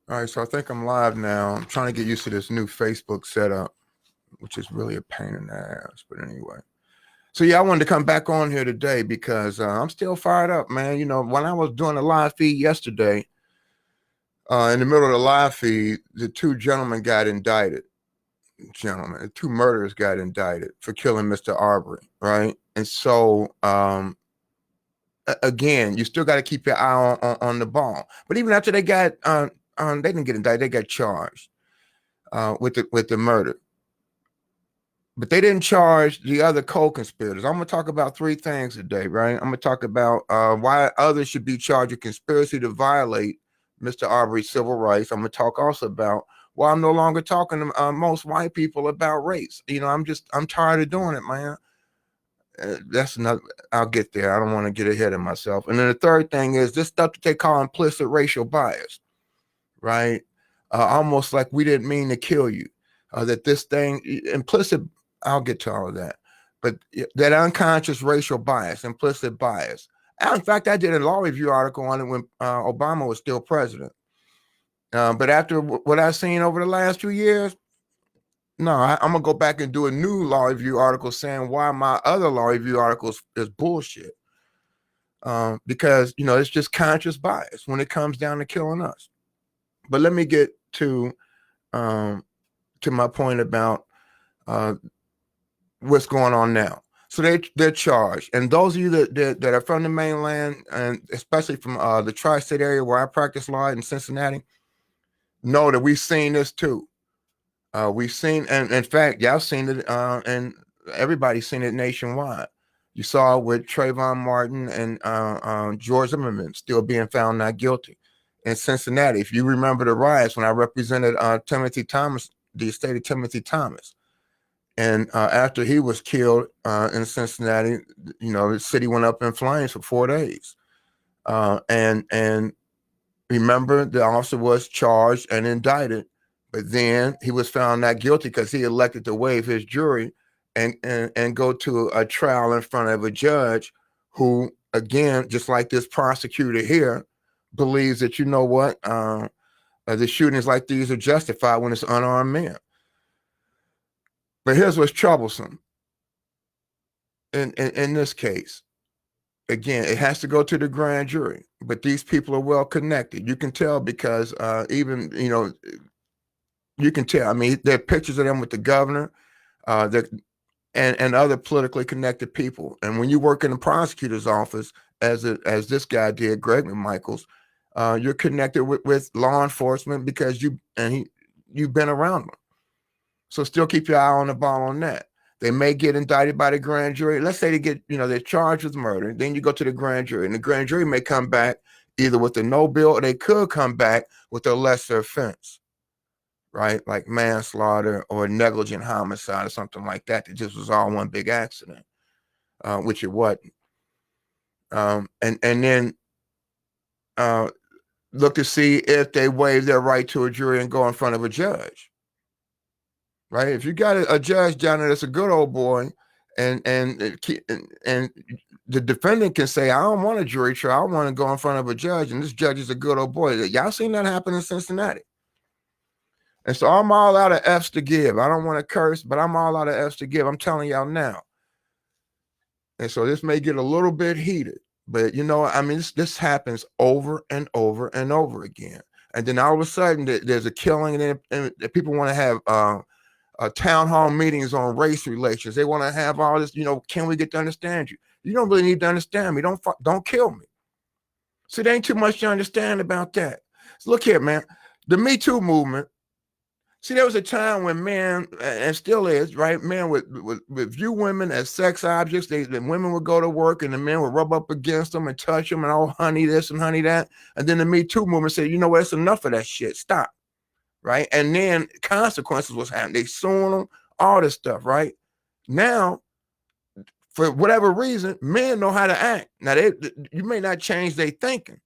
All right, so I think I'm live now. I'm trying to get used to this new Facebook setup, which is really a pain in the ass. But anyway, so yeah, I wanted to come back on here today because I'm still fired up, man. You know, when I was doing a live feed yesterday, in the middle of the live feed, the two gentlemen got indicted. Gentlemen, the two murderers got indicted for killing Mr. Arbery, right? And so, again, you still got to keep your eye on the ball. But even after they didn't get indicted; they got charged with the murder. But they didn't charge the other co-conspirators. I'm going to talk about three things today, right? I'm going to talk about why others should be charged with conspiracy to violate Mr. Arbery's civil rights. I'm going to talk also about why I'm no longer talking to most white people about race. You know, I'm tired of doing it, man. That's another. I'll get there. I don't want to get ahead of myself. And then the third thing is this stuff that they call implicit racial bias, right? Almost like we didn't mean to kill you. That this thing implicit. I'll get to all of that, but that unconscious racial bias, implicit bias. In fact, I did a law review article on it when Obama was still president. But after what I've seen over the last 2 years, no, I'm gonna go back and do a new law review article saying why my other law review articles is bullshit. Because it's just conscious bias when it comes down to killing us. But let me get um, to my point about what's going on now. So they're charged, and those of you that are from the mainland, and especially from the tri-state area where I practice law in Cincinnati, know that we've seen this too. We've seen, and in fact, y'all seen it, and everybody's seen it nationwide. You saw it with Trayvon Martin and George Zimmerman still being found not guilty in Cincinnati. If you remember the riots when I represented Timothy Thomas, the estate of Timothy Thomas. And after he was killed in Cincinnati, the city went up in flames for 4 days. And remember, the officer was charged and indicted, but then he was found not guilty because he elected to waive his jury and go to a trial in front of a judge who, again, just like this prosecutor here, believes that the shootings like these are justified when it's unarmed men. But here's what's troublesome. In this case, again, it has to go to the grand jury, but these people are well connected. You can tell because even you can tell. I mean, there are pictures of them with the governor, and other politically connected people. And when you work in the prosecutor's office, as this guy did, Greg McMichaels, you're connected with law enforcement because you've been around them. So still keep your eye on the ball on that. They may get indicted by the grand jury. Let's say they're charged with murder. Then you go to the grand jury, and the grand jury may come back either with a no bill, or they could come back with a lesser offense, right? Like manslaughter or negligent homicide or something like that. That just was all one big accident, which it wasn't. And then look to see if they waive their right to a jury and go in front of a judge. Right? If you got a judge down there that's a good old boy, and the defendant can say, I don't want a jury trial, I want to go in front of a judge, and this judge is a good old boy. Y'all seen that happen in Cincinnati. And so I'm all out of F's to give. I don't want to curse, but I'm all out of F's to give. I'm telling y'all now. And so this may get a little bit heated, but I mean, this happens over and over and over again. And then all of a sudden there's a killing, and people want to have town hall meetings on race relations. They want to have all this, can we get to understand you? You don't really need to understand me. Don't kill me. See, there ain't too much to understand about that. So look here, man. The Me Too movement. See, there was a time when men, and still is, right? Men would view women as sex objects. The women would go to work, and the men would rub up against them and touch them, and oh, honey this and honey that. And then the Me Too movement said, you know what? It's enough of that shit. Stop. Right? And then consequences was happening. They suing them, all this stuff, right? Now, for whatever reason, men know how to act. Now, you may not change their thinking.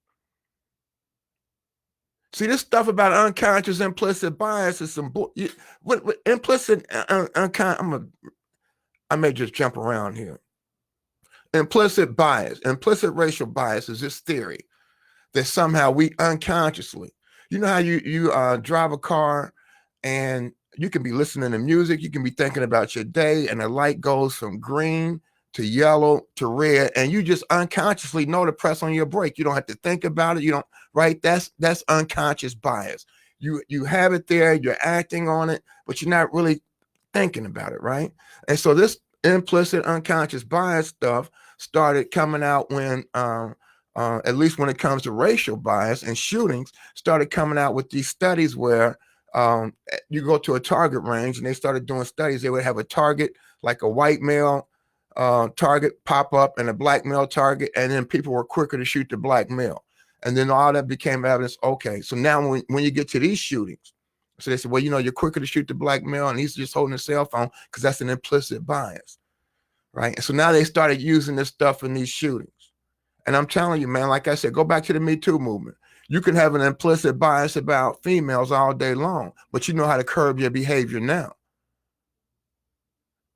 See, this stuff about unconscious implicit bias is some implicit I may just jump around here. Implicit bias, implicit racial bias is this theory that somehow we unconsciously, You know how you drive a car and you can be listening to music, you can be thinking about your day, and the light goes from green to yellow to red, and you just unconsciously know to press on your brake. You don't have to think about it. You don't, right? That's unconscious bias. You have it there, you're acting on it, but you're not really thinking about it, right? And so this implicit unconscious bias stuff started coming out when at least when it comes to racial bias and shootings, started coming out with these studies where you go to a target range, and they started doing studies. They would have a target, like a white male target pop up and a black male target, and then people were quicker to shoot the black male. And then all that became evidence. Okay, so now when you get to these shootings, so they said, well, you're quicker to shoot the black male, and he's just holding a cell phone because that's an implicit bias, right? And so now they started using this stuff in these shootings. And I'm telling you, man, like I said, go back to the Me Too movement. You can have an implicit bias about females all day long, but you know how to curb your behavior now.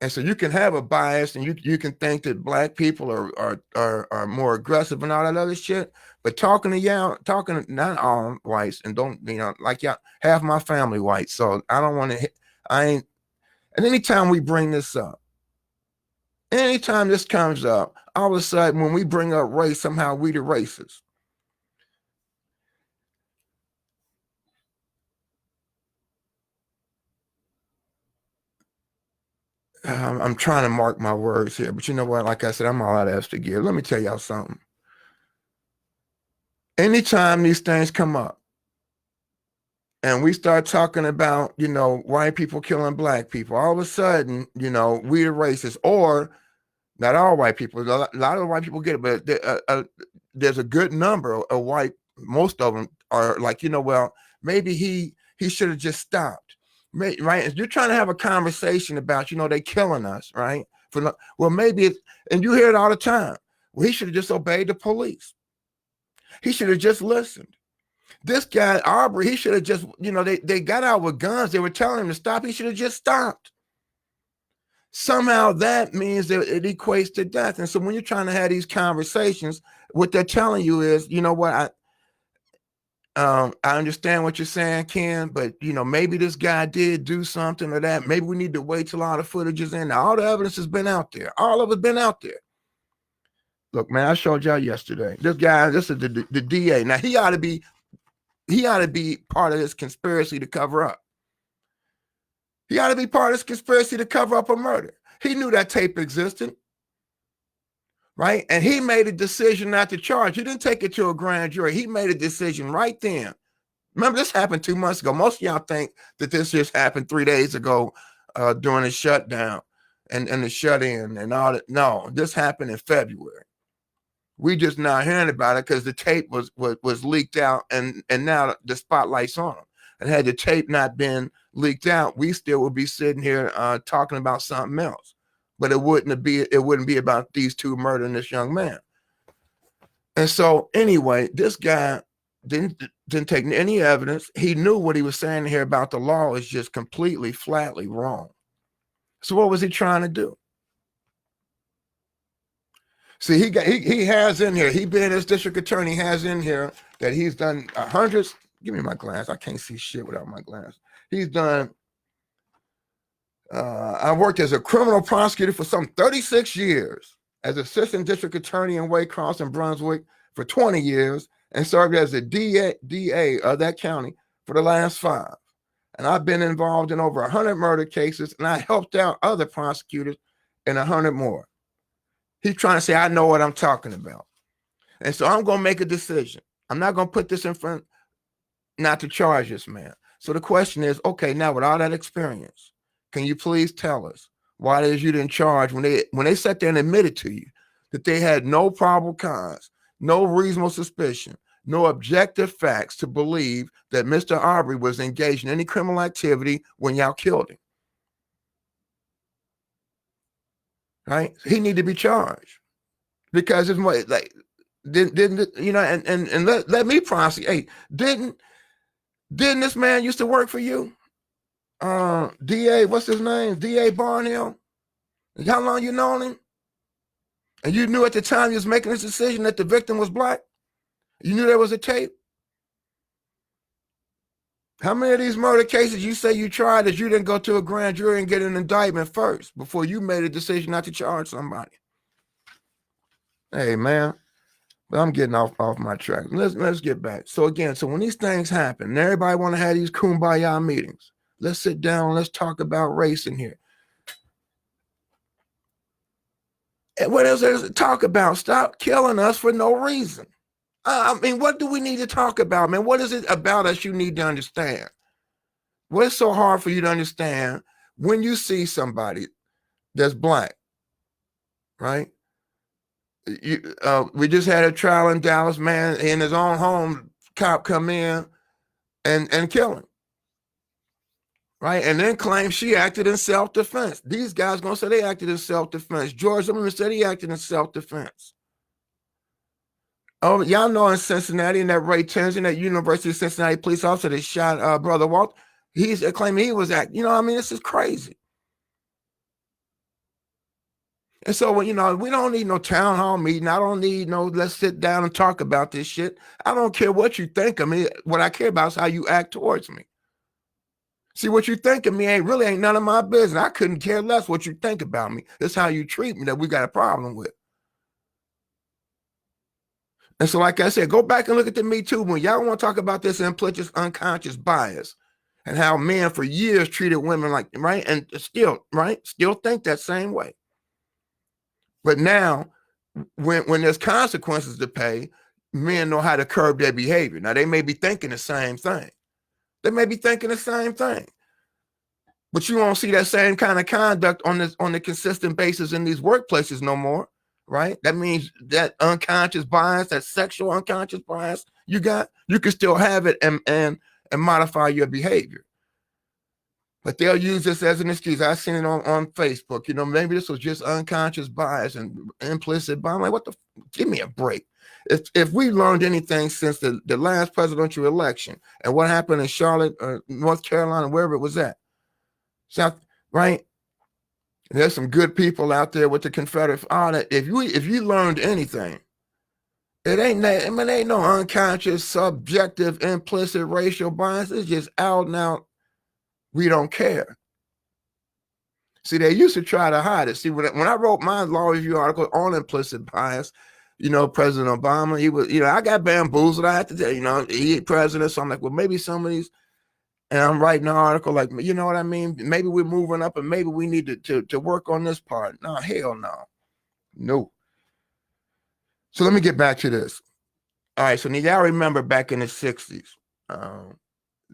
And so you can have a bias, and you can think that black people are more aggressive and all that other shit. But talking to not all whites, and don't, like y'all, half my family white. So I don't want to I ain't, and anytime we bring this up, anytime this comes up, all of a sudden when we bring up race, somehow we the racists. I'm trying to mark my words here, but you know what? Like I said, I'm all out of extra gear. Let me tell y'all something. Anytime these things come up and we start talking about, white people killing black people, all of a sudden, we the racists, or not all white people. A lot of white people get it, but there's a good number of white, most of them are like, well, maybe he should have just stopped. Right? You're trying to have a conversation about, they killing us, right? Well, maybe and you hear it all the time. Well, he should have just obeyed the police. He should have just listened. This guy, Arbery, he should have just, they got out with guns. They were telling him to stop. He should have just stopped. Somehow that means that it equates to death. And so when you're trying to have these conversations, what they're telling you is, I understand what you're saying, Ken, but maybe this guy did do something or that. Maybe we need to wait till all the footage is in. Now, all the evidence has been out there. All of it's been out there. Look, man, I showed y'all yesterday. This guy, this is the DA. Now he ought to be part of this conspiracy to cover up. He ought to be part of this conspiracy to cover up a murder. He knew that tape existed. Right? And he made a decision not to charge. He didn't take it to a grand jury. He made a decision right then. Remember, this happened 2 months ago. Most of y'all think that this just happened 3 days ago during the shutdown and the shut-in and all that. No, this happened in February. We just now hearing about it because the tape was leaked out, and now the spotlight's on him. And had the tape not been leaked out, we still would be sitting here talking about something else. But it wouldn't be about these two murdering this young man. And so anyway, this guy didn't take any evidence. He knew what he was saying here about the law is just completely, flatly wrong. So what was he trying to do? See, he has in here, he being his district attorney, has in here that he's done hundreds. Give me my glass. I can't see shit without my glass. He's done. I worked as a criminal prosecutor for some 36 years, as assistant district attorney in Waycross and Brunswick for 20 years, and served as a DA of that county for the last 5. And I've been involved in over 100 murder cases, and I helped out other prosecutors in 100 more. He's trying to say, I know what I'm talking about. And so I'm going to make a decision. I'm not going to put this in front, not to charge this man. So the question is, okay, now with all that experience, can you please tell us why it is you didn't charge when they sat there and admitted to you that they had no probable cause, no reasonable suspicion, no objective facts to believe that Mr. Arbery was engaged in any criminal activity when y'all killed him? Right? He need to be charged because it's more like didn't and let me prosecute. Hey, didn't this man used to work for you? DA, what's his name? DA Barnhill. How long you known him? And you knew at the time he was making this decision that the victim was black? You knew there was a tape? How many of these murder cases you say you tried that you didn't go to a grand jury and get an indictment first before you made a decision not to charge somebody? Hey, man, but I'm getting off my track. Let's get back. So again, so when these things happen, and everybody want to have these kumbaya meetings. Let's sit down. Let's talk about race in here. And what else is there to talk about? Stop killing us for no reason. I mean, what do we need to talk about, man? What is it about us you need to understand? What is so hard for you to understand when you see somebody that's black, right? We just had a trial in Dallas, man, in his own home, cop come in and kill him, right? And then claim she acted in self-defense. These guys gonna say they acted in self-defense. George Zimmerman said he acted in self-defense. Oh, y'all know in Cincinnati, in that Ray Tenzin, that University of Cincinnati police officer that shot Brother Walt, he's claiming he was acting. You know what I mean? This is crazy. And so, we don't need no town hall meeting. I don't need no, let's sit down and talk about this shit. I don't care what you think of me. What I care about is how you act towards me. See, what you think of me ain't none of my business. I couldn't care less what you think about me. It's how you treat me that we got a problem with. And so, like I said, go back and look at the Me Too when y'all want to talk about this implicit unconscious bias and how men for years treated women like, right? And still think that same way. But now, when there's consequences to pay, men know how to curb their behavior. Now, they may be thinking the same thing. But you won't see that same kind of conduct on the consistent basis in these workplaces no more, right? That means that unconscious bias, that sexual unconscious bias you can still have it and modify your behavior. But they'll use this as an excuse. I've seen it on Facebook. Maybe this was just unconscious bias and implicit bias. I'm like, give me a break. If we learned anything since the last presidential election and what happened in Charlotte, North Carolina, wherever it was at, South, right? There's some good people out there with the Confederate. All that. If you learned anything, it ain't no unconscious, subjective, implicit racial bias. It's just out and out. We don't care. See, they used to try to hide it. See, when I wrote my law review article on implicit bias, President Obama, he was, I got bamboozled. I had to tell, he president. So I'm like, well, maybe some of these, and I'm writing an article like, you know what I mean? Maybe we're moving up and maybe we need to work on this part. No, hell no. No. So let me get back to this. All right. So now y'all remember back in the 60s.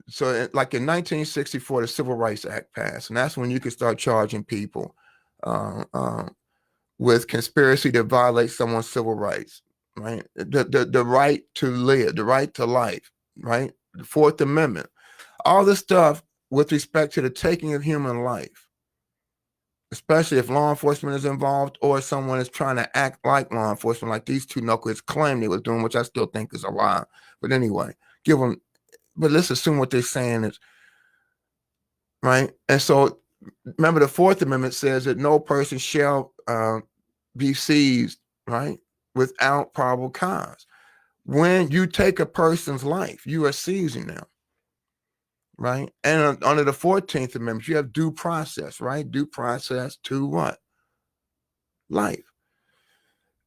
So like in 1964, the Civil Rights Act passed, and that's when you could start charging people with conspiracy to violate someone's civil rights, right? The right to live, the right to life, right? The Fourth Amendment, all this stuff with respect to the taking of human life, especially if law enforcement is involved or someone is trying to act like law enforcement, like these two knuckleheads claim they were doing, which I still think is a lie. But anyway, but let's assume what they're saying is, right? And so remember the Fourth Amendment says that no person shall be seized, right, without probable cause. When you take a person's life, you are seizing them, right? And under the 14th Amendment, you have due process, right? Due process to what? Life.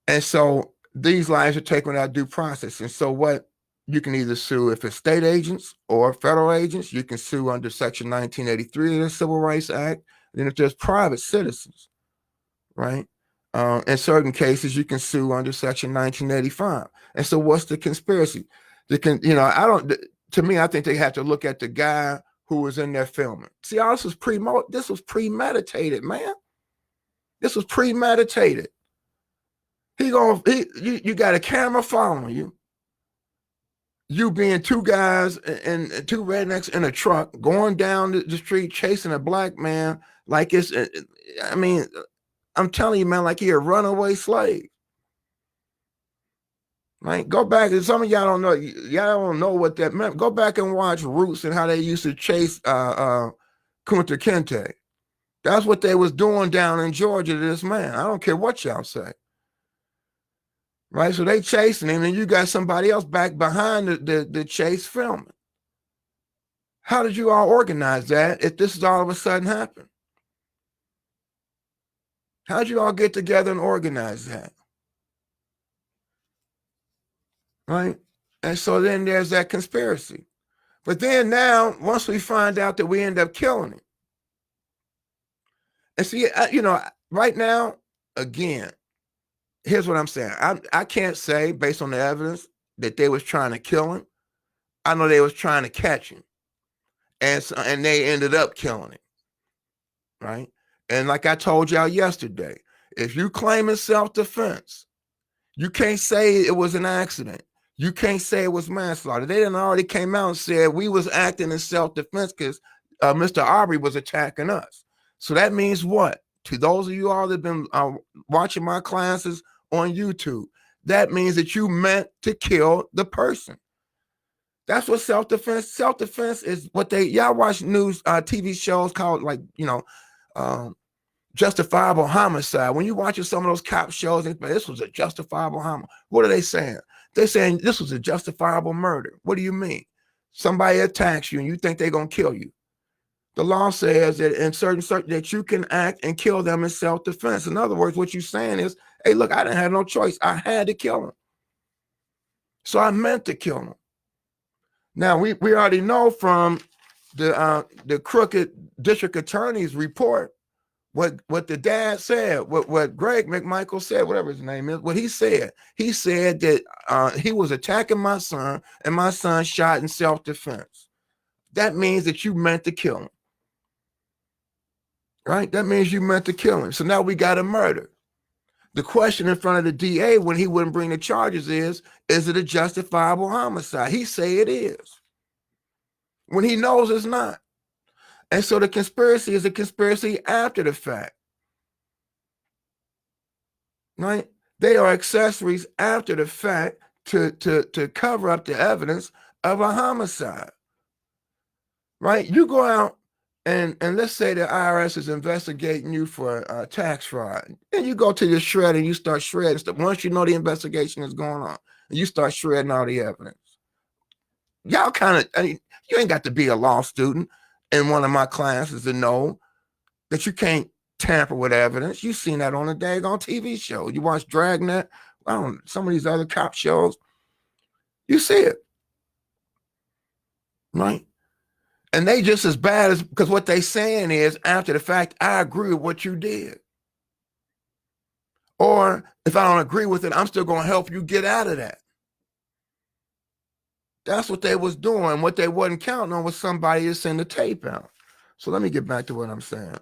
And so these lives are taken without due process. And so what? You can either sue if it's state agents or federal agents. You can sue under Section 1983 of the Civil Rights Act. And then if there's private citizens, right? In certain cases, you can sue under Section 1985. And so what's the conspiracy? To me, I think they have to look at the guy who was in there filming. See, this was premeditated, man. This was premeditated. You got a camera following you. You being two guys and two rednecks in a truck going down the street chasing a black man like it's, I'm telling you, man, like he a runaway slave. Right? Go back, and some of y'all don't know. Y'all don't know what that meant. Go back and watch Roots and how they used to chase Kunta Kinte. That's what they was doing down in Georgia to this man. I don't care what y'all say. Right? So they chasing him, and you got somebody else back behind the chase filming. How did you all organize that if this is all of a sudden happened? How did you all get together and organize that? Right? And so then there's that conspiracy. But then now, once we find out that we end up killing him, and see, right now, again, here's what I'm saying. I can't say based on the evidence that they was trying to kill him. I know they was trying to catch him, and they ended up killing him, right? And like I told y'all yesterday, if you claim in self-defense, you can't say it was an accident. You can't say it was manslaughter. They done already came out and said we was acting in self-defense because Mr. Arbery was attacking us. So that means what? To those of you all that have been watching my classes on YouTube, that means that you meant to kill the person. That's what self-defense. Self-defense is what y'all watch news TV shows called justifiable homicide. When you watching some of those cop shows, this was a justifiable homicide. What are they saying? They're saying this was a justifiable murder. What do you mean? Somebody attacks you and you think they're gonna kill you. The law says that in certain that you can act and kill them in self-defense. In other words, what you're saying is, hey, look, I didn't have no choice. I had to kill him. So I meant to kill him. Now we already know from the crooked district attorney's report what the dad said, what Greg McMichaels said, whatever his name is, what he said. He said that he was attacking my son and my son shot in self-defense. That means that you meant to kill him. Right? That means you meant to kill him. So now we got a murder. The question in front of the DA when he wouldn't bring the charges is it a justifiable homicide? He say it is. When he knows it's not. And so the conspiracy is a conspiracy after the fact. Right? They are accessories after the fact to cover up the evidence of a homicide. Right? You go out and let's say the IRS is investigating you for tax fraud. And you go to your shred and you start shredding stuff. Once you know the investigation is going on, and you start shredding all the evidence. Y'all you ain't got to be a law student in one of my classes to know that you can't tamper with evidence. You've seen that on a daggone TV show. You watch Dragnet, some of these other cop shows. You see it. Right? And they just as bad as, because what they saying is, after the fact, I agree with what you did. Or if I don't agree with it, I'm still going to help you get out of that. That's what they was doing. What they wasn't counting on was somebody to send the tape out. So let me get back to what I'm saying.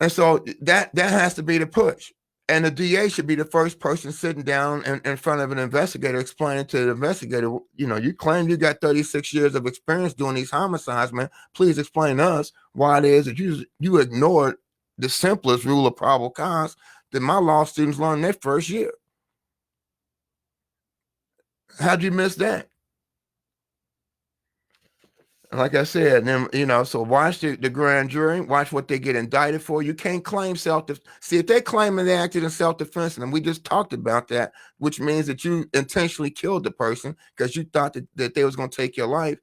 And so that has to be the push. And the DA should be the first person sitting down in front of an investigator explaining to the investigator, you claim you got 36 years of experience doing these homicides, man. Please explain to us why it is that you ignored the simplest rule of probable cause that my law students learned their first year. How'd you miss that? Like I said, then so watch the grand jury, watch what they get indicted for. You can't claim self-defense. See, if they're claiming they acted in self-defense, and we just talked about that, which means that you intentionally killed the person because you thought that they was going to take your life.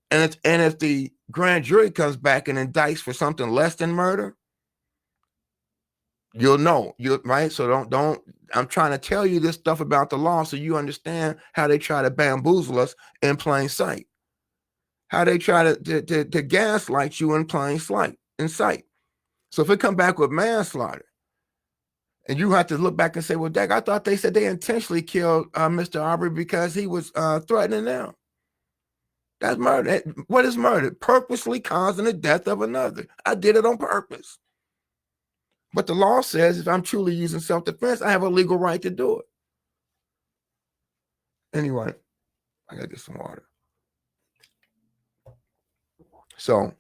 And if the grand jury comes back and indicts for something less than murder, you'll know. Right? So don't. I'm trying to tell you this stuff about the law so you understand how they try to bamboozle us in plain sight. How they try to gaslight you in plain sight. So if it come back with manslaughter, and you have to look back and say, well, Dag, I thought they said they intentionally killed Mr. Arbery because he was threatening them. That's murder. What is murder? Purposely causing the death of another. I did it on purpose. But the law says if I'm truly using self-defense, I have a legal right to do it. Anyway, I gotta get some water. So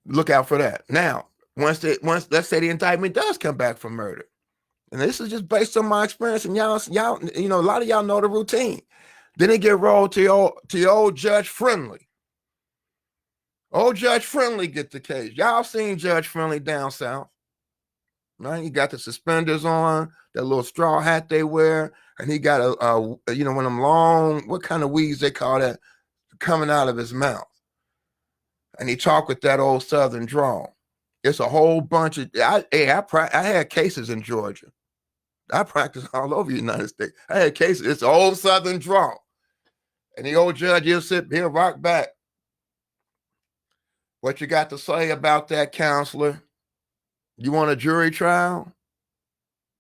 look out for that. Now, once let's say the indictment does come back for murder, and this is just based on my experience, and y'all, a lot of y'all know the routine. Then it get rolled to your old Judge Friendly. Old Judge Friendly get the case. Y'all seen Judge Friendly down south, right? He got the suspenders on, that little straw hat they wear, and he got one of them long, what kind of weeds they call that, coming out of his mouth. and he talked with that old Southern drawl. It's a whole bunch of, I had cases in Georgia. I practiced all over the United States. I had cases. It's an old Southern drawl. And the old judge, he'll sit here, rock back. What you got to say about that, counselor? You want a jury trial?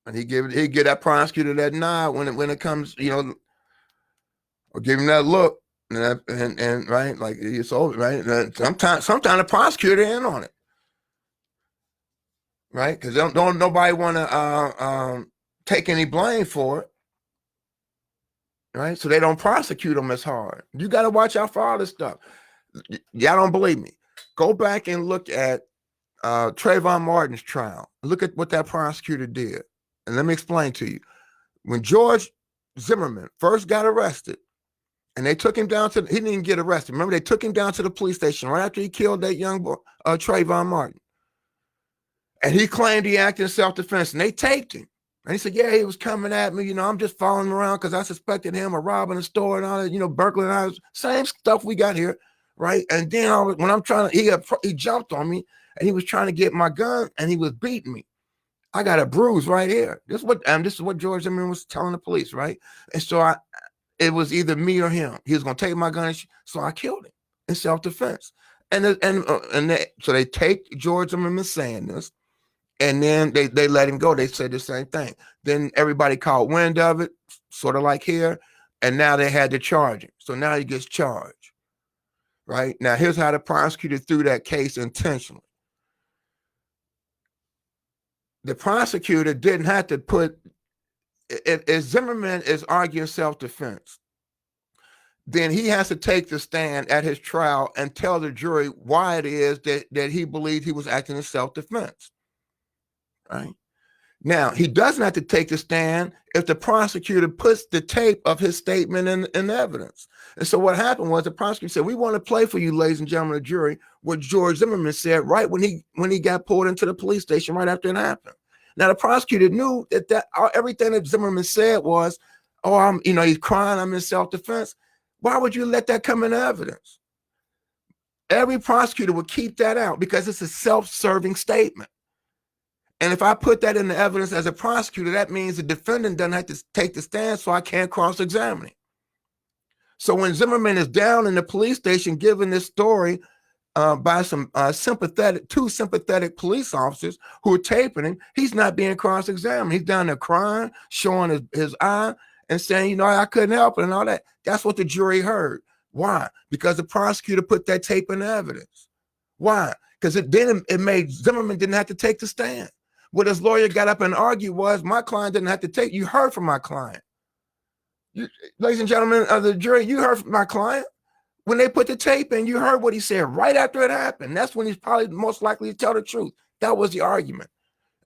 And he give that prosecutor that nod when it comes, or give him that look, and right, like it's over, right? And sometimes the prosecutor in on it, right? Because don't nobody want to take any blame for it, right? So they don't prosecute them as hard. You got to watch out for all this stuff. Y'all don't believe me? Go back and look at Trayvon Martin's trial. Look at what that prosecutor did. And let me explain to you. When George Zimmerman first got arrested, and they took him down he didn't even get arrested. Remember, they took him down to the police station right after he killed that young boy, Trayvon Martin. And he claimed he acted in self-defense, and they taped him. And he said, yeah, he was coming at me. I'm just following him around because I suspected him of robbing a store and all that, burglar. Same stuff we got here, right? And then when I'm trying to, he jumped on me, and he was trying to get my gun, and he was beating me. I got a bruise right here. This is what George Zimmerman was telling the police, right? And so it was either me or him. He was going to take my gun, so I killed him in self-defense. So they taped George Zimmerman saying this, and then they let him go. They said the same thing. Then everybody caught wind of it, sort of like here, and now they had to charge him. So now he gets charged, right? Now here's how the prosecutor threw that case intentionally. The prosecutor didn't have to put, if Zimmerman is arguing self-defense, then he has to take the stand at his trial and tell the jury why it is that he believed he was acting in self-defense, right? Now, he doesn't have to take the stand if the prosecutor puts the tape of his statement in evidence. And so what happened was the prosecutor said, we want to play for you, ladies and gentlemen of the jury, what George Zimmerman said right when he got pulled into the police station right after it happened. Now, the prosecutor knew that everything that Zimmerman said was, he's crying, I'm in self-defense. Why would you let that come into evidence? Every prosecutor would keep that out because it's a self-serving statement. And if I put that in the evidence as a prosecutor, that means the defendant doesn't have to take the stand, so I can't cross-examine him. So when Zimmerman is down in the police station giving this story by some two sympathetic police officers who are taping him, he's not being cross-examined. He's down there crying, showing his eye, and saying, I couldn't help it and all that. That's what the jury heard. Why? Because the prosecutor put that tape in the evidence. Why? Because it made Zimmerman didn't have to take the stand. What his lawyer got up and argued was, my client didn't have to take. You heard from my client. Ladies and gentlemen of the jury, you heard from my client. When they put the tape in, you heard what he said right after it happened. That's when he's probably most likely to tell the truth. That was the argument.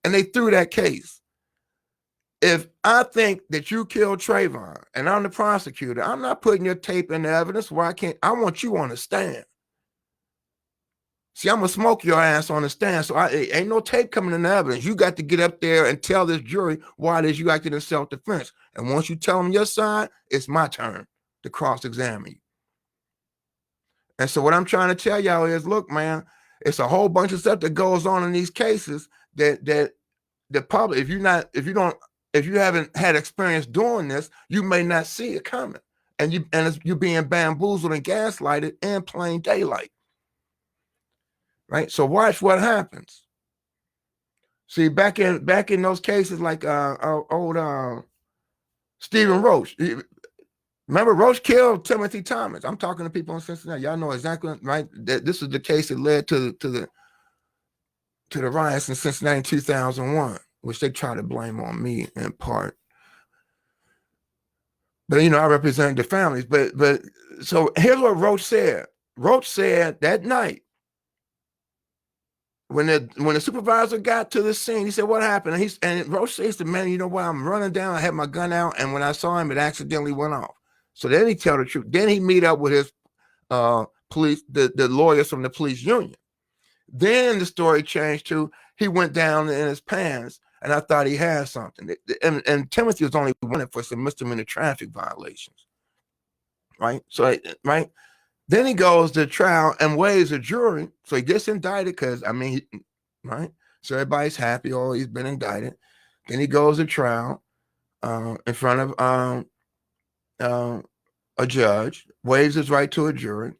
And they threw that case. If I think that you killed Trayvon and I'm the prosecutor, I'm not putting your tape in the evidence where I want you on the stand. See, I'm going to smoke your ass on the stand, so ain't no tape coming in the evidence. You got to get up there and tell this jury why it is you acted in self-defense. And once you tell them your side, it's my turn to cross-examine you. And so what I'm trying to tell y'all is, look, man, it's a whole bunch of stuff that goes on in these cases that the public, if you haven't had experience doing this, you may not see it coming. And you're being bamboozled and gaslighted in plain daylight. Right? So watch what happens. See, back in those cases like old Stephen Roach. Remember, Roach killed Timothy Thomas. I'm talking to people in Cincinnati. Y'all know exactly, right? This is the case that led to the riots in Cincinnati in 2001, which they try to blame on me in part. But I represent the families. But so here's what Roach said. Roach said that night, when the supervisor got to the scene, he said, "What happened?" And Roach says to man, you know what? I'm running down. I had my gun out, and when I saw him, it accidentally went off. So then he tell the truth. Then he meet up with his police, the lawyers from the police union. Then the story changed to he went down in his pants, and I thought he had something. And Timothy was only wanted for some misdemeanor traffic violations, right? So right. Then he goes to trial and waives a jury. So he gets indicted because, I mean, right? So everybody's happy. Oh, he's been indicted. Then he goes to trial in front of a judge, waives his right to a jury.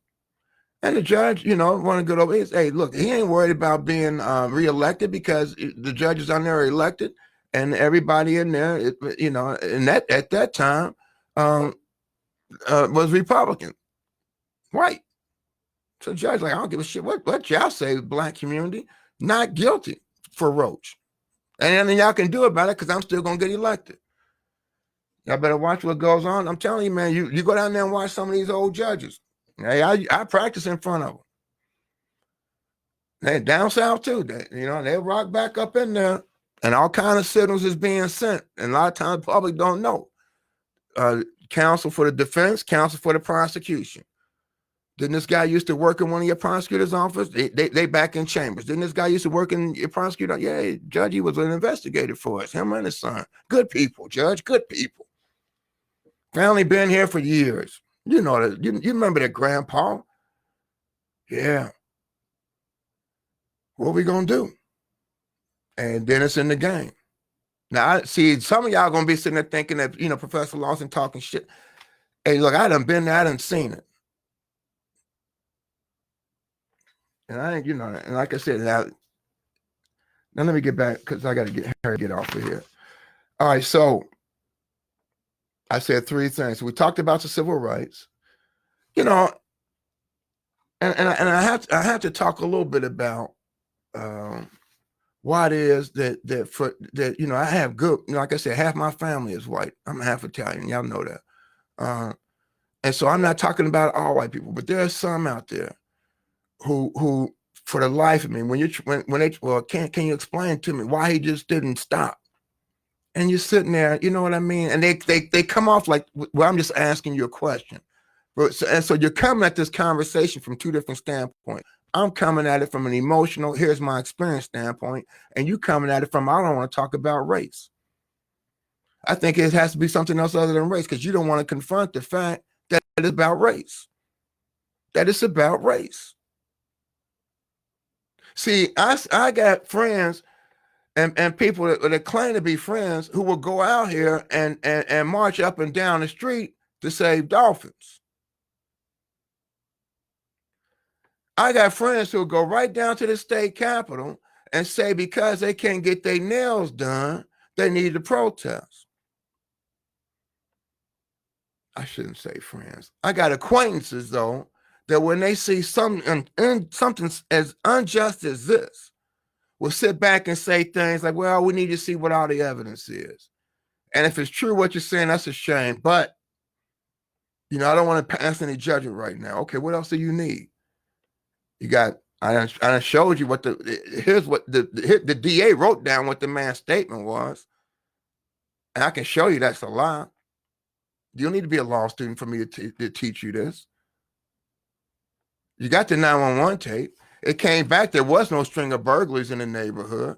And the judge, want to go over his, hey, look, he ain't worried about being reelected because the judges on there are elected and everybody in there, and at that time was Republican, white. So the judge, like, I don't give a shit what y'all say, black community, not guilty for Roach. And then y'all can do about it because I'm still going to get elected. Y'all better watch what goes on. I'm telling you, man, you go down there and watch some of these old judges. Hey, I practice in front of them. They down south too. They rock back up in there, and all kind of signals is being sent. And a lot of times the public don't know. Counsel for the defense, counsel for the prosecution. Didn't this guy used to work in one of your prosecutor's office? They back in chambers. Didn't this guy used to work in your prosecutor? Yeah, Judge, he was an investigator for us. Him and his son. Good people, Judge. Good people. Family been here for years. You know that. You remember that grandpa? Yeah. What are we gonna do? And then it's in the game. Now, I see some of y'all gonna be sitting there thinking that Professor Lawson talking shit. Hey, look, I done been there, I done seen it. And I ain't, and like I said, now let me get back because I gotta get off of here. All right, so I said three things. We talked about the civil rights, and I have to talk a little bit about why it is that I have good, like I said, half my family is white. I'm half Italian. Y'all know that. And so I'm not talking about all white people, but there are some out there who for the life of me, can you explain to me why he just didn't stop? And you're sitting there, you know what I mean? And they come off like, well, I'm just asking you a question. So you're coming at this conversation from two different standpoints. I'm coming at it from an emotional, here's my experience standpoint, and you coming at it from, I don't want to talk about race. I think it has to be something else other than race because you don't want to confront the fact that it's about race. That it's about race. See, I got friends and people that claim to be friends who will go out here and march up and down the street to save dolphins. I got friends who will go right down to the state capitol and say because they can't get their nails done, they need to protest. I shouldn't say friends. I got acquaintances, though, that when they see something as unjust as this, will sit back and say things like, well, we need to see what all the evidence is. And if it's true what you're saying, that's a shame. But, I don't want to pass any judgment right now. Okay, what else do you need? You got, I showed you what here's what the DA wrote down what the man's statement was. And I can show you that's a lie. You don't need to be a law student for me to teach you this. You got the 911 tape. It came back. There was no string of burglaries in the neighborhood.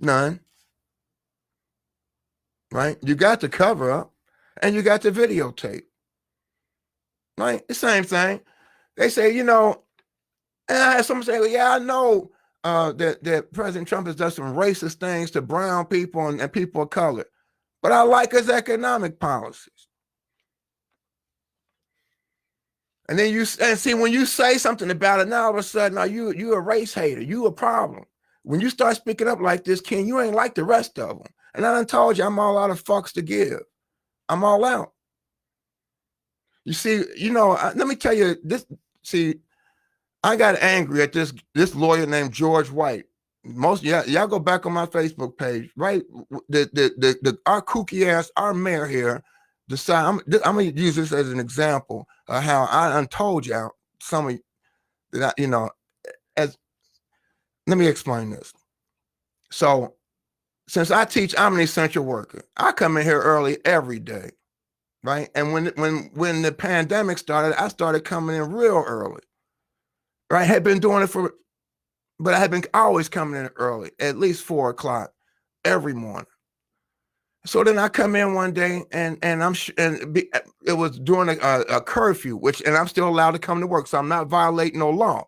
None. Right? You got the cover up and you got the videotape. Right? The same thing. They say, and I had someone say, well, yeah, I know that President Trump has done some racist things to brown people and people of color, but I like his economic policies. And then see, when you say something about it, now all of a sudden, are you a race hater? You a problem. When you start speaking up like this, Ken, you ain't like the rest of them. And I done told you I'm all out of fucks to give. I'm all out. You see, let me tell you this. See, I got angry at this lawyer named George White. Y'all go back on my Facebook page, right? Our kooky ass, our mayor here, I'm gonna use this as an example of how I untold y'all some of that. Let me explain this. So, since I teach, I'm an essential worker. I come in here early every day, right? And when the pandemic started, I started coming in real early. Right? I had been doing it but I had been always coming in early, at least 4 o'clock every morning. So then I come in one day and it was during a curfew, and I'm still allowed to come to work, so I'm not violating no law.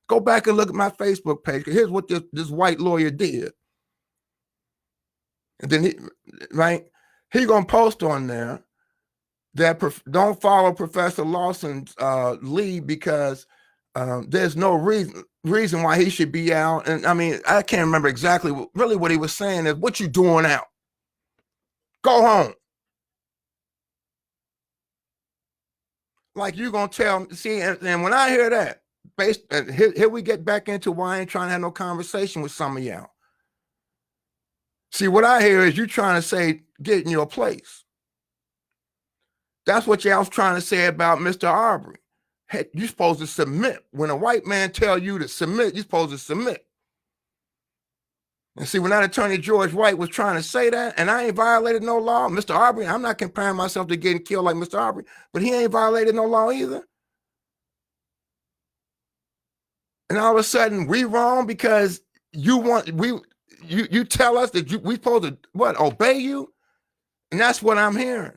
Go back and look at my Facebook page. Here's what this white lawyer did. And then he gonna post on there that don't follow Professor Lawson's lead because there's no reason why he should be out. And I mean, I can't remember exactly really what he was saying. Is what you doing out? Go home. Like you gonna tell me? See, and when I hear that, here we get back into why I ain't trying to have no conversation with some of y'all. See, what I hear is you trying to say get in your place. That's what y'all was trying to say about Mr. Arbery. Hey, you're supposed to submit. When a white man tell you to submit, you're supposed to submit. And see, when that attorney George White was trying to say that, and I ain't violated no law, Mr. Arbery, I'm not comparing myself to getting killed like Mr. Arbery, but he ain't violated no law either. And all of a sudden, we wrong because you tell us that we supposed to obey you, and that's what I'm hearing.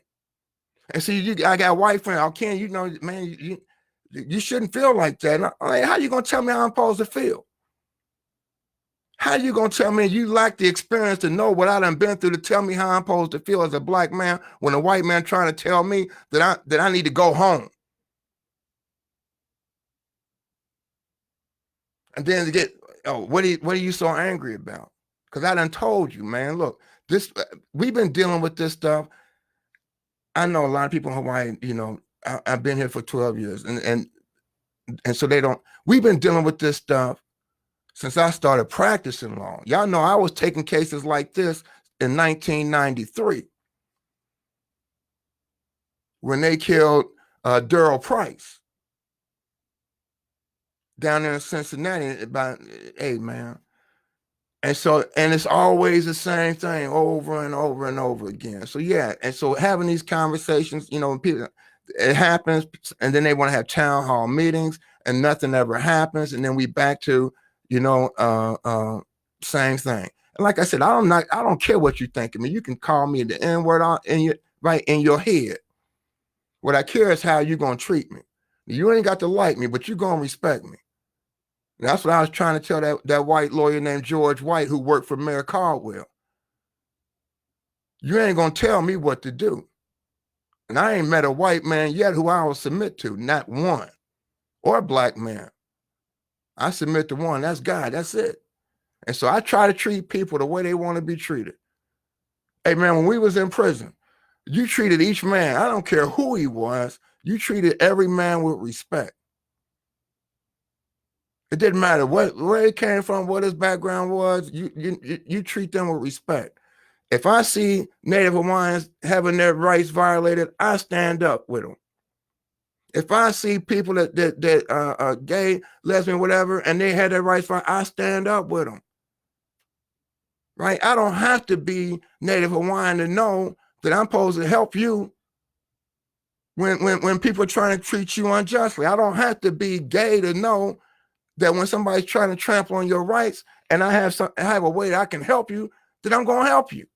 And see, I got a white friend. Oh, Ken, man, you shouldn't feel like that. And how you gonna tell me how I'm supposed to feel? How you gonna tell me you lack the experience to know what I done been through to tell me how I'm supposed to feel as a black man when a white man trying to tell me that I need to go home? And then what are you so angry about? Because I done told you, man. Look, we've been dealing with this stuff. I know a lot of people in Hawaii. I've been here for 12 years, and so we've been dealing with this stuff since I started practicing law. Y'all know I was taking cases like this in 1993 when they killed Daryl Price down there in Cincinnati. Hey, man. And it's always the same thing over and over and over again. So yeah, and so having these conversations, people, it happens, and then they want to have town hall meetings, and nothing ever happens, and then we back to same thing. And like I said, I don't care what you think of me. You can call me the N-word in your head. What I care is how you're gonna treat me. You ain't got to like me, but you're gonna respect me. And that's what I was trying to tell that white lawyer named George White who worked for Mayor Caldwell. You ain't gonna tell me what to do. And I ain't met a white man yet who I will submit to, not one, or a black man. I submit to one, that's God, that's it. And so I try to treat people the way they want to be treated. Hey man, when we was in prison, you treated each man, I don't care who he was, you treated every man with respect. It didn't matter where he came from, what his background was, you treat them with respect. If I see Native Hawaiians having their rights violated, I stand up with them. If I see people that are gay, lesbian, whatever, and they had their rights violated, I stand up with them. Right? I don't have to be Native Hawaiian to know that I'm supposed to help you when people are trying to treat you unjustly. I don't have to be gay to know that when somebody's trying to trample on your rights and I have a way that I can help you, that I'm going to help you.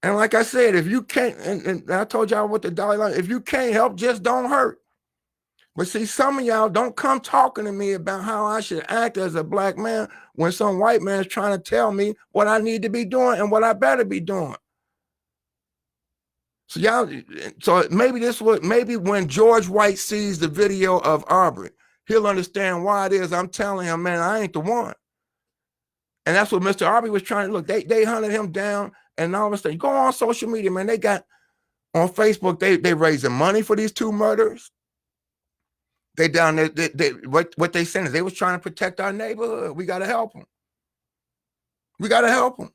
And like I said, if you can't, and I told y'all what the Dalai Lama, if you can't help, just don't hurt. But see, some of y'all don't come talking to me about how I should act as a black man when some white man is trying to tell me what I need to be doing and what I better be doing. So maybe when George White sees the video of Arbery, he'll understand why it is I'm telling him, man, I ain't the one. And that's what Mr. Arbery was trying to look. They hunted him down, and all of a sudden, go on social media, man. They got on Facebook, they raising money for these two murders. They down there, what they saying is they was trying to protect our neighborhood. We got to help them. We got to help them.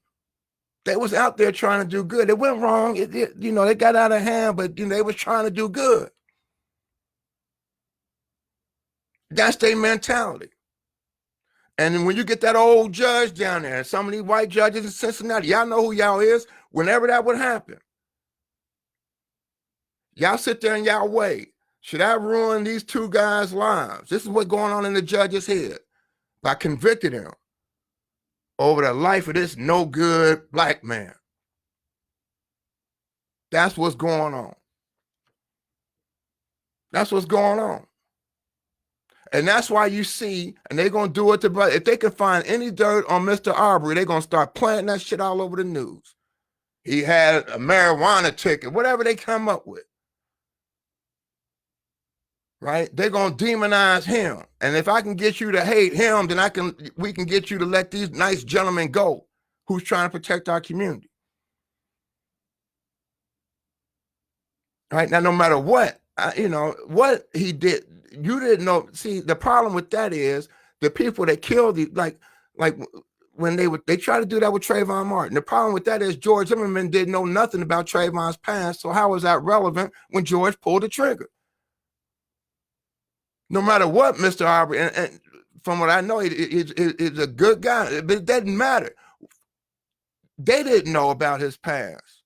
They was out there trying to do good. It went wrong. They got out of hand, but they was trying to do good. That's their mentality. And when you get that old judge down there, some of these white judges in Cincinnati, y'all know who y'all is. Whenever that would happen, y'all sit there and y'all wait. Should I ruin these two guys' lives? This is what's going on in the judge's head by convicting them. over the life of this no good black man. That's what's going on. That's what's going on. And that's why you see, and they're going to do it to, if they can find any dirt on Mr. Arbery, they're going to start planting that shit all over the news. He had a marijuana ticket, whatever they come up with. Right? They're going to demonize him. And if I can get you to hate him, then we can get you to let these nice gentlemen go who's trying to protect our community. Right? Now, no matter what, what he did, you didn't know. See, the problem with that is the people that killed the, like when they try to do that with Trayvon Martin. The problem with that is George Zimmerman didn't know nothing about Trayvon's past. So how was that relevant when George pulled the trigger? No matter what, Mr. Arbery, and from what I know, he's a good guy, but it doesn't matter. They didn't know about his past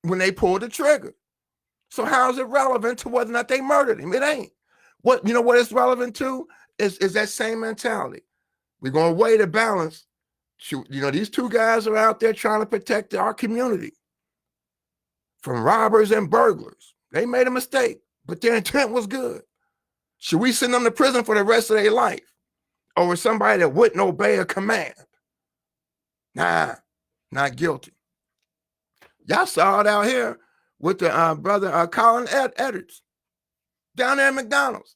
when they pulled the trigger. So how is it relevant to whether or not they murdered him? It ain't. What it's relevant to is that same mentality. We're going to weigh the balance. These two guys are out there trying to protect our community from robbers and burglars. They made a mistake, but their intent was good. Should we send them to prison for the rest of their life over somebody that wouldn't obey a command? Nah, not guilty. Y'all saw it out here with the brother Colin Edwards down there at McDonald's.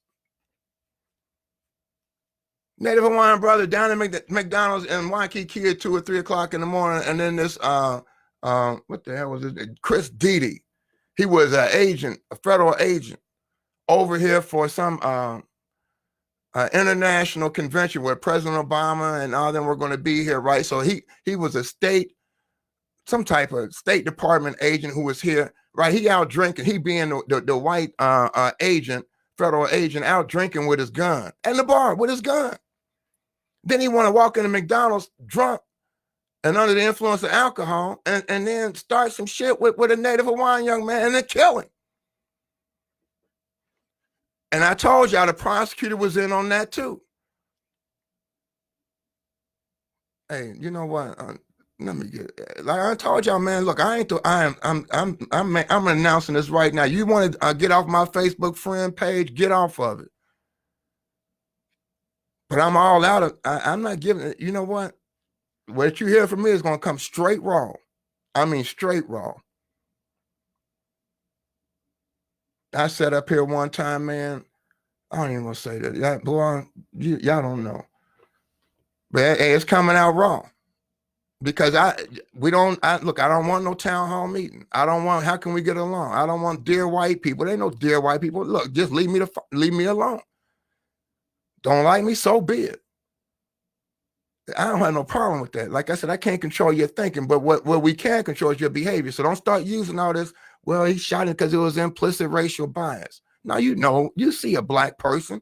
Native Hawaiian brother down at McDonald's in Waikiki at 2 or 3 o'clock in the morning. And then this, what the hell was it? Chris Dede. He was an agent, a federal agent over here for some international convention where President Obama and all them were going to be here, right? So he was some type of State Department agent who was here, right? He out drinking, he being the white agent, federal agent, out drinking with his gun in the bar with his gun. Then he want to walk into McDonald's drunk and under the influence of alcohol and then start some shit with a Native Hawaiian young man and then kill him. And I told y'all the prosecutor was in on that too. Hey, you know what? Let me get like I told y'all, man. Look, I'm announcing this right now. You want to get off my Facebook friend page? Get off of it. But I'm all out of. I'm not giving it. You know what? What you hear from me is going to come straight wrong. I mean, straight wrong. I sat up here one time, man. I don't even want to say that. Boy, y'all don't know. But hey, it's coming out wrong. Because I don't want no town hall meeting. I don't want, how can we get along? I don't want dear white people. There ain't no dear white people. Look, just leave me alone. Don't like me, so be it. I don't have no problem with that. Like I said, I can't control your thinking, but what we can control is your behavior. So don't start using all this, well, he shot him because it was implicit racial bias. Now, you see a black person.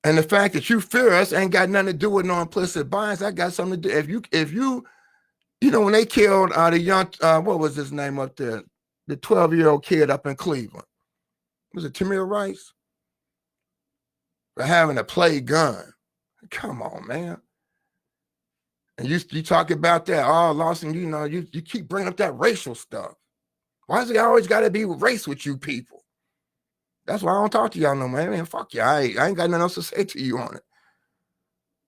And the fact that you fear us ain't got nothing to do with no implicit bias. That got something to do. If you when they killed the young, what was his name up there? The 12-year-old kid up in Cleveland. Was it Tamir Rice? For having a play gun. Come on, man. And you talk about that. Oh, Lawson, you keep bringing up that racial stuff. Why is it always got to be race with you people? That's why I don't talk to y'all no more. Man, fuck you. I ain't got nothing else to say to you on it.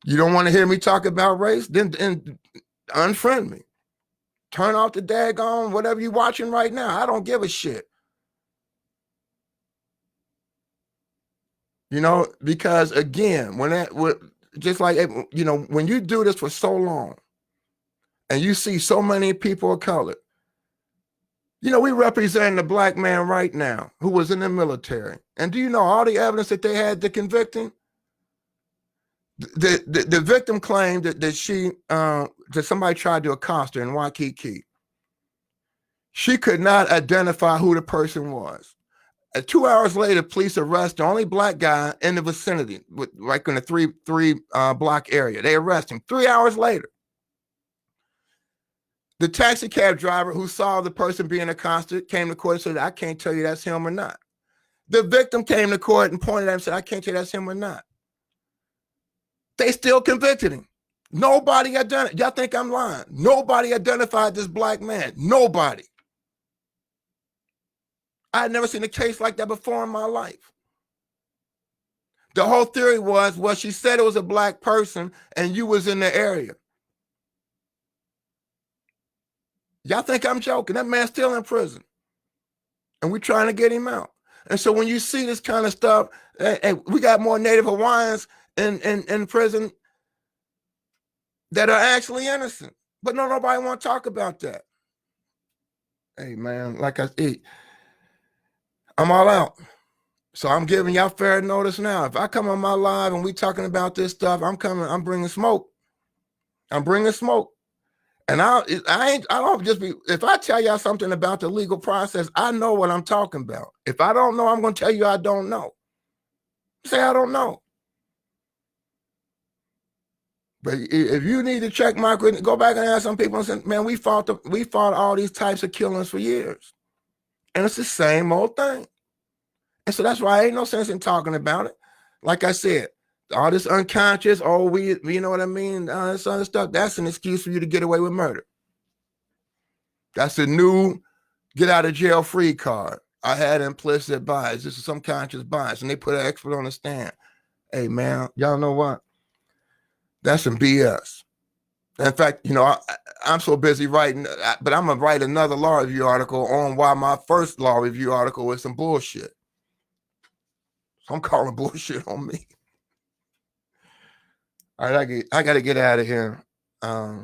You don't want to hear me talk about race? Then unfriend me. Turn off the daggone whatever you're watching right now. I don't give a shit. Because again, just like, when you do this for so long and you see so many people of color, we represent the black man right now who was in the military. And do you know all the evidence that they had to convict him? The victim claimed that somebody tried to accost her in Waikiki. She could not identify who the person was. 2 hours later, police arrest the only black guy in the vicinity, like in the three block area. They arrest him 3 hours later. The taxi cab driver who saw the person being accosted came to court and said, I can't tell you that's him or not. The victim came to court and pointed at him and said, I can't tell you that's him or not. they still convicted him. Nobody identified. Y'all think I'm lying? Nobody identified this black man. Nobody. I had never seen a case like that before in my life. The whole theory was, well, she said it was a black person and you was in the area. Y'all think I'm joking? That man's still in prison. And we're trying to get him out. And so when you see this kind of stuff, and we got more Native Hawaiians in prison that are actually innocent. But nobody want to talk about that. Hey, man, like I said, I'm all out. So I'm giving y'all fair notice now. If I come on my live and we talking about this stuff, I'm bringing smoke. I'm bringing smoke. And I don't just be, if I tell y'all something about the legal process, I know what I'm talking about. If I don't know, I'm going to tell you I don't know. Say I don't know. But if you need to check my, go back and ask some people and say, man, we fought all these types of killings for years. And it's the same old thing. And so that's why ain't no sense in talking about it. Like I said, all this unconscious, you know what I mean? This other stuff, that's an excuse for you to get away with murder. That's the new get out of jail free card. I had implicit bias. This is some conscious bias. And they put an expert on the stand. Hey, man, y'all know what? That's some BS. In fact, you know, I'm so busy writing, but I'm going to write another law review article on why my first law review article was some bullshit. So I'm calling bullshit on me. All right, I got to get out of here. I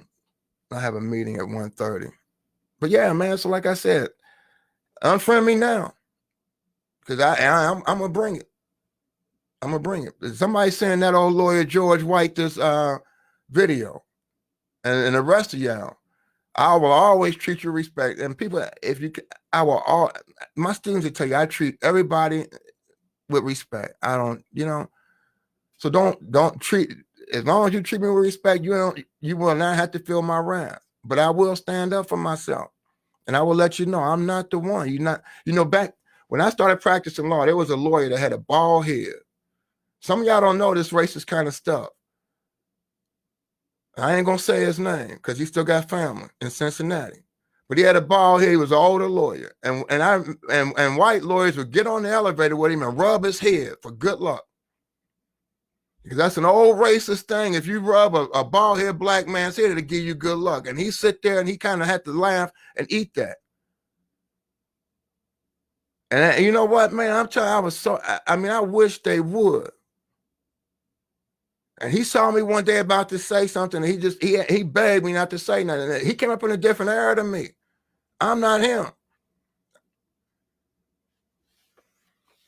have a meeting at 1:30. But yeah, man, so like I said, unfriend me now. Because I'm going to bring it. I'm going to bring it. Somebody saying that old lawyer George White this video. And the rest of y'all, I will always treat you with respect. And people, my students will tell you, I treat everybody with respect. I don't, you know, so don't treat, as long as you treat me with respect, you will not have to feel my wrath. But I will stand up for myself. And I will let you know I'm not the one. Back when I started practicing law, there was a lawyer that had a bald head. Some of y'all don't know this racist kind of stuff. I ain't gonna say his name because he still got family in Cincinnati. But he had a bald head. He was an older lawyer. And white lawyers would get on the elevator with him and rub his head for good luck. Because that's an old racist thing. If you rub a bald-headed black man's head, it'll give you good luck. And he sit there and he kind of had to laugh and eat that. And you know what, man? I'm telling you, I wish they would. And he saw me one day about to say something. And he begged me not to say nothing. He came up in a different era than me. I'm not him.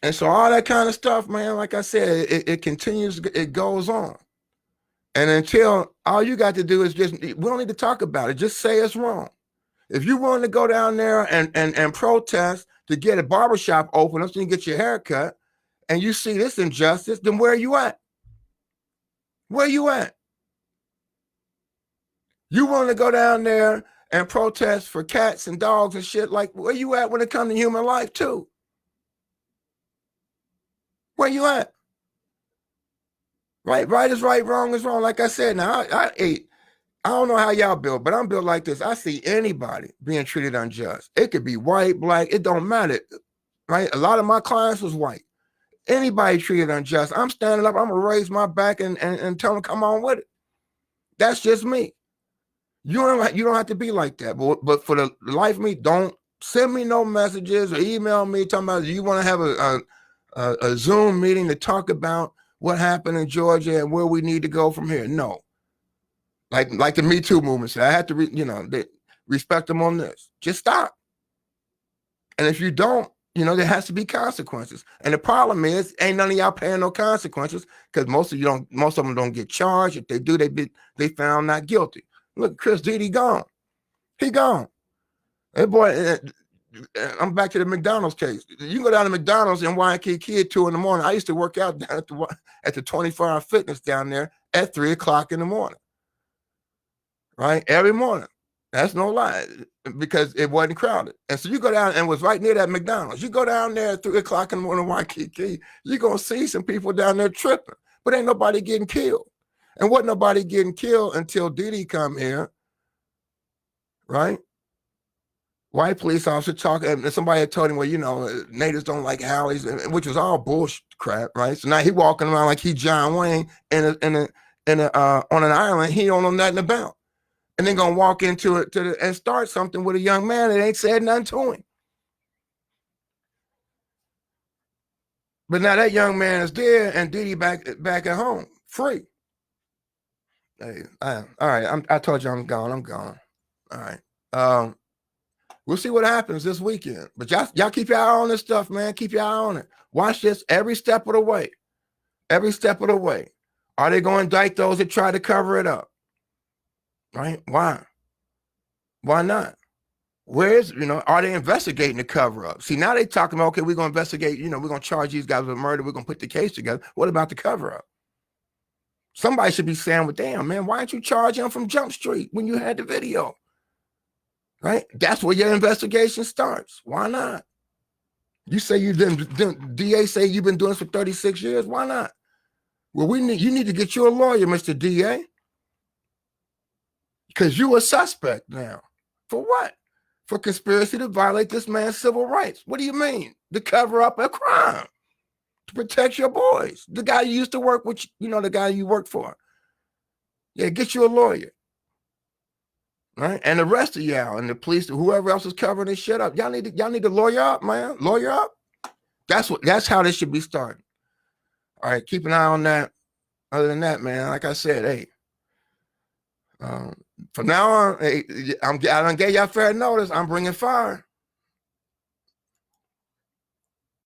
And so all that kind of stuff, man, like I said, it continues, it goes on. And until all you got to do is we don't need to talk about it. Just say it's wrong. If you want to go down there and protest to get a barbershop open up so you can get your hair cut, and you see this injustice, then where are you at? Where you at? You want to go down there and protest for cats and dogs and shit, like where you at when it comes to human life too? Where you at? Right is right, wrong is wrong. Like I said, now I don't know how y'all built, but I'm built like this. I see anybody being treated unjust. It could be white, black, it don't matter, right? A lot of my clients was white. Anybody treated unjust, I'm standing up, I'm gonna raise my back and tell them, come on with it. That's just me. You don't have to be like that. But for the life of me, don't send me no messages or email me talking about you want to have a Zoom meeting to talk about what happened in Georgia and where we need to go from here. No. Like the Me Too movement said, I had to, respect them on this. Just stop. And if you don't, there has to be consequences. And the problem is, ain't none of y'all paying no consequences because most of them don't get charged. If they do, they found not guilty. Look, Chris Didi gone. He gone. Hey boy, I'm back to the McDonald's case. You can go down to McDonald's in Waikiki at 2 a.m. I used to work out down at the 24-hour fitness down there at 3 o'clock in the morning. Right? Every morning. That's no lie, because it wasn't crowded. And so you go down and was right near that McDonald's. You go down there at 3 o'clock in the morning, Waikiki, you're going to see some people down there tripping, but ain't nobody getting killed. And wasn't nobody getting killed until Diddy come here, right? White police officer talking, and somebody had told him, well, you know, natives don't like Hallies, which was all bullshit crap, right? So now he walking around like he John Wayne on an island he don't know nothing about, and then gonna walk into it and start something with a young man that ain't said nothing to him. But now that young man is dead, and Diddy back at home, free. Hey, all right. I told you I'm gone. I'm gone. All right. We'll see what happens this weekend. But y'all keep your eye on this stuff, man. Keep your eye on it. Watch this every step of the way. Every step of the way. Are they going to indict those that try to cover it up? Right? Why? Why not? Are they investigating the cover up? See, now they talking about, okay, we're going to investigate, we're going to charge these guys with murder. We're going to put the case together. What about the cover up? Somebody should be saying, well, damn, man, why didn't you charge him from Jump Street when you had the video? Right? That's where your investigation starts. Why not? You say DA say you've been doing this for 36 years. Why not? Well, you need to get you a lawyer, Mr. DA. Because you a suspect now. For what? For conspiracy to violate this man's civil rights. What do you mean? To cover up a crime. To protect your boys. The guy you used to work with, the guy you worked for. Yeah, get you a lawyer. Right? And the rest of y'all and the police, whoever else is covering this shit up, y'all need to lawyer up, man. Lawyer up. That's how this should be starting. All right, keep an eye on that. Other than that, man, like I said, hey, from now on, hey, I done gave y'all fair notice. I'm bringing fire.